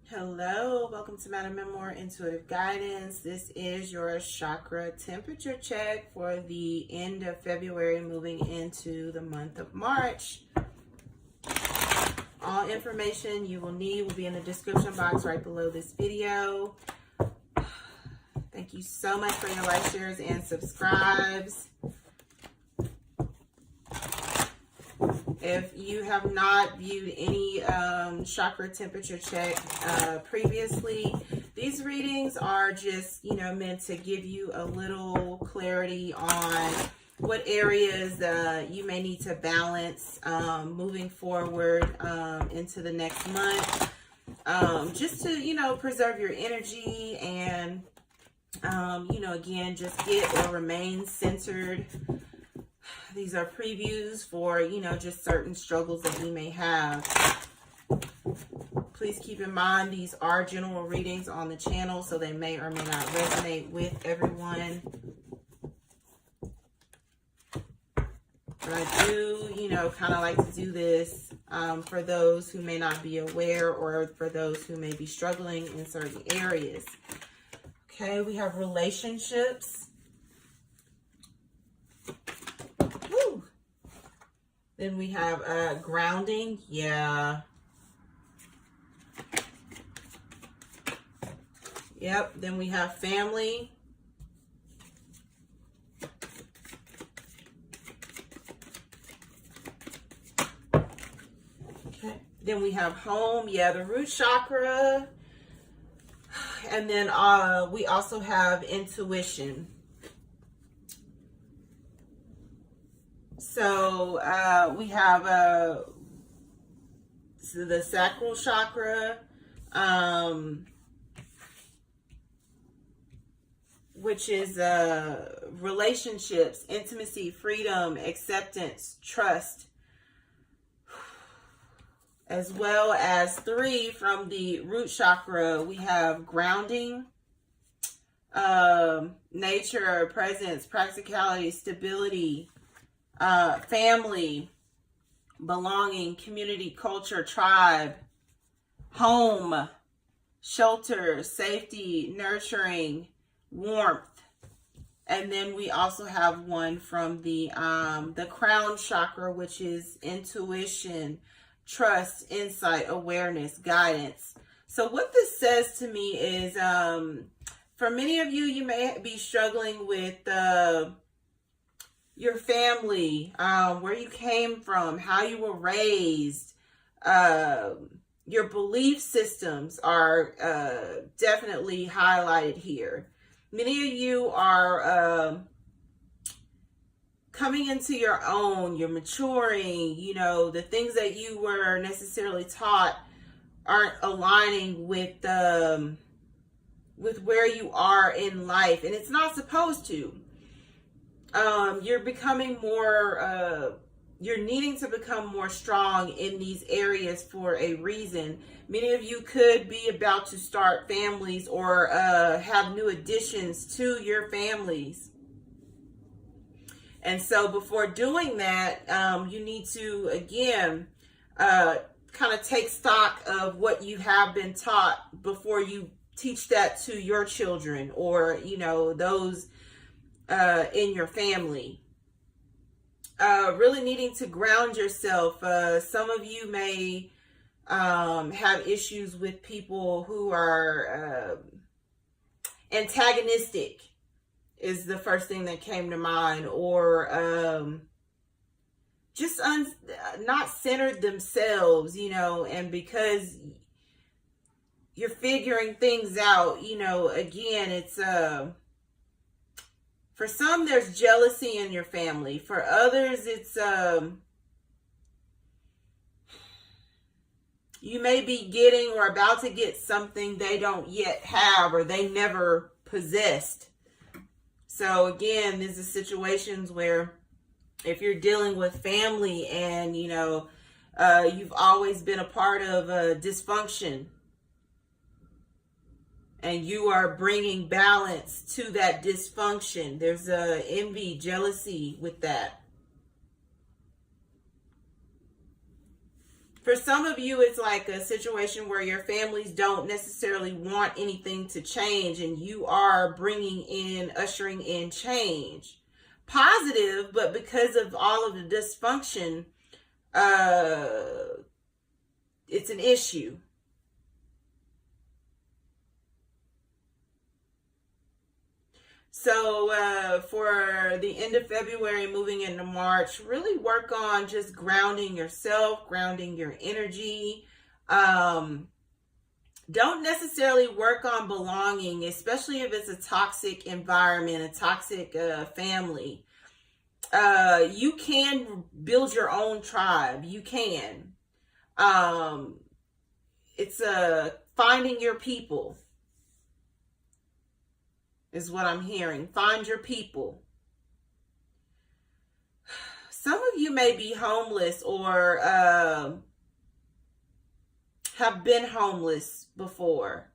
Hello, welcome to Madam Memoir Intuitive Guidance. This is your chakra temperature check for the end of February, moving into the month of March. All information you will need will be in the description box right below this video. Thank you so much for your likes, shares, and subscribes. If you have not viewed any chakra temperature check previously, these readings are just, meant to give you a little clarity on what areas you may need to balance moving forward into the next month, just to, preserve your energy and, again, just get or remain centered. These are previews for, just certain struggles that we may have. Please keep in mind these are general readings on the channel, so they may or may not resonate with everyone. But I do, kind of like to do this for those who may not be aware or for those who may be struggling in certain areas. Okay, we have relationships. Then we have grounding. Yeah. Yep. Then we have family. Okay. Then we have home. Yeah, the root chakra. And then we also have intuition. So we have the sacral chakra, which is relationships, intimacy, freedom, acceptance, trust, as well as 3 from the root chakra. We have grounding, nature, presence, practicality, stability, family, belonging, community, culture, tribe, home, shelter, safety, nurturing, warmth. And then we also have one from the crown chakra, which is intuition, trust, insight, awareness, guidance. So what this says to me is, for many of you, you may be struggling with your family, where you came from, how you were raised, your belief systems are definitely highlighted here. Many of you are coming into your own, you're maturing, the things that you were necessarily taught aren't aligning with where you are in life, and it's not supposed to. You're becoming more, you're needing to become more strong in these areas for a reason. Many of you could be about to start families or have new additions to your families. And so before doing that, you need to, again, kind of take stock of what you have been taught before you teach that to your children or, those in your family. Really needing to ground yourself. Some of you may have issues with people who are antagonistic is the first thing that came to mind, or just not centered themselves, and because you're figuring things out, again, it's for some, there's jealousy in your family. For others, it's you may be getting or about to get something they don't yet have or they never possessed. So again, these are situations where if you're dealing with family and, you've always been a part of dysfunction, and you are bringing balance to that dysfunction. There's envy, jealousy with that. For some of you, it's like a situation where your families don't necessarily want anything to change, and you are ushering in change. Positive, but because of all of the dysfunction, it's an issue. So for the end of February, moving into March, really work on just grounding yourself, grounding your energy. Don't necessarily work on belonging, especially if it's a toxic environment, a toxic family. You can build your own tribe. You can. It's finding your people. Is what I'm hearing. Find your people. Some of you may be homeless or have been homeless before.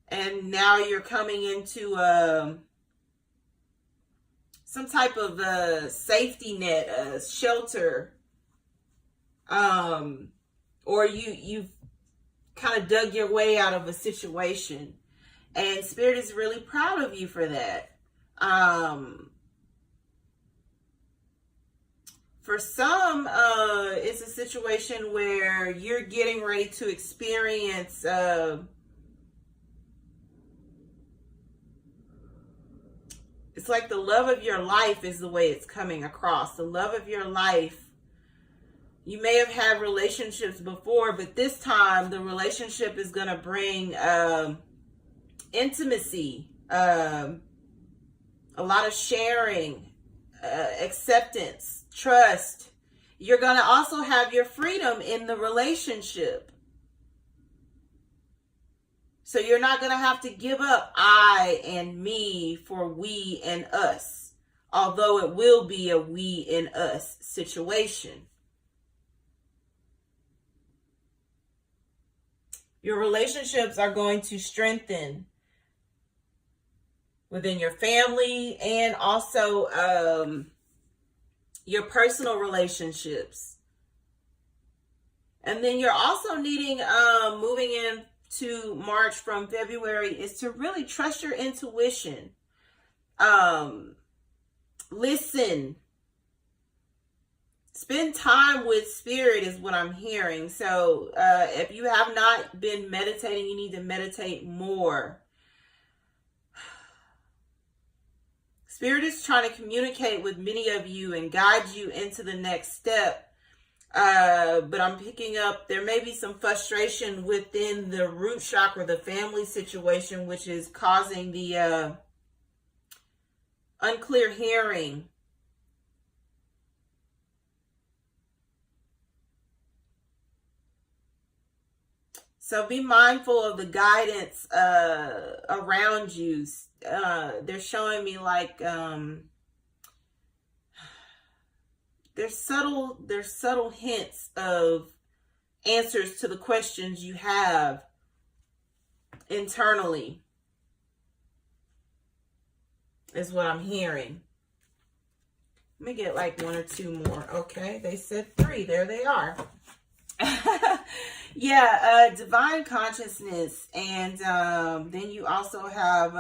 And now you're coming into some type of safety net, shelter. Or you've kind of dug your way out of a situation. And Spirit is really proud of you for that. For some, it's a situation where you're getting ready to experience it's like the love of your life is the way it's coming across. The love of your life. You may have had relationships before, but this time the relationship is going to bring intimacy, a lot of sharing, acceptance, trust. You're going to also have your freedom in the relationship. So you're not going to have to give up I and me for we and us, although it will be a we and us situation. Your relationships are going to strengthen within your family and also your personal relationships. And then you're also needing, moving into March from February, is to really trust your intuition. Listen. Spend time with Spirit is what I'm hearing. So if you have not been meditating, you need to meditate more. Spirit is trying to communicate with many of you and guide you into the next step. But I'm picking up, there may be some frustration within the root chakra, the family situation, which is causing the unclear hearing. So be mindful of the guidance around you. They're showing me like there's subtle hints of answers to the questions you have internally, is what I'm hearing. Let me get like one or two more. Okay, they said 3. There they are. Yeah, divine consciousness, and then you also have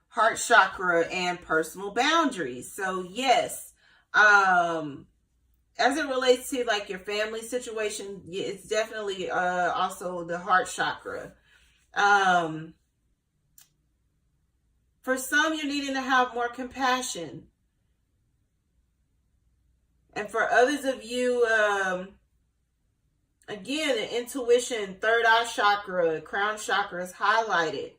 heart chakra and personal boundaries. So yes, as it relates to like your family situation, it's definitely also the heart chakra. For some, you're needing to have more compassion, and for others of you, again, the intuition, third eye chakra, crown chakra is highlighted.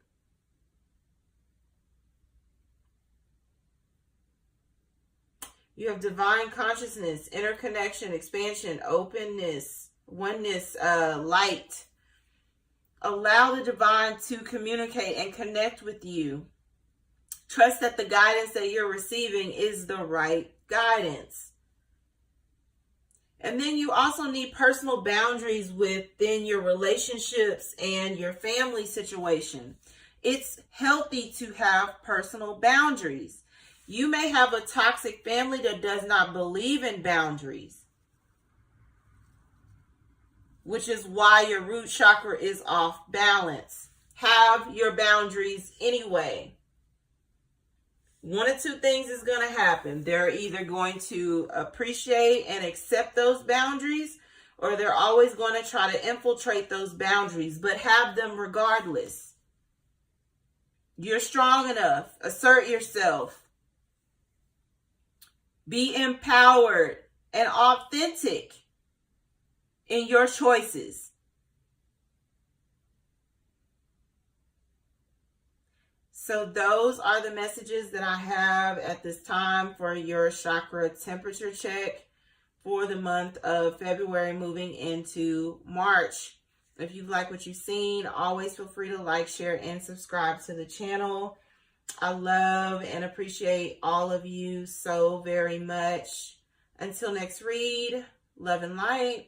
You have divine consciousness, interconnection, expansion, openness, oneness, light. Allow the divine to communicate and connect with you. Trust that the guidance that you're receiving is the right guidance. And then you also need personal boundaries within your relationships and your family situation. It's healthy to have personal boundaries. You may have a toxic family that does not believe in boundaries. which is why your root chakra is off balance. Have your boundaries anyway. One of two things is going to happen. They're either going to appreciate and accept those boundaries, or they're always going to try to infiltrate those boundaries, but have them regardless. You're strong enough. Assert yourself. Be empowered and authentic in your choices. So those are the messages that I have at this time for your chakra temperature check for the month of February moving into March. If you like what you've seen, always feel free to like, share, and subscribe to the channel. I love and appreciate all of you so very much. Until next read, love and light.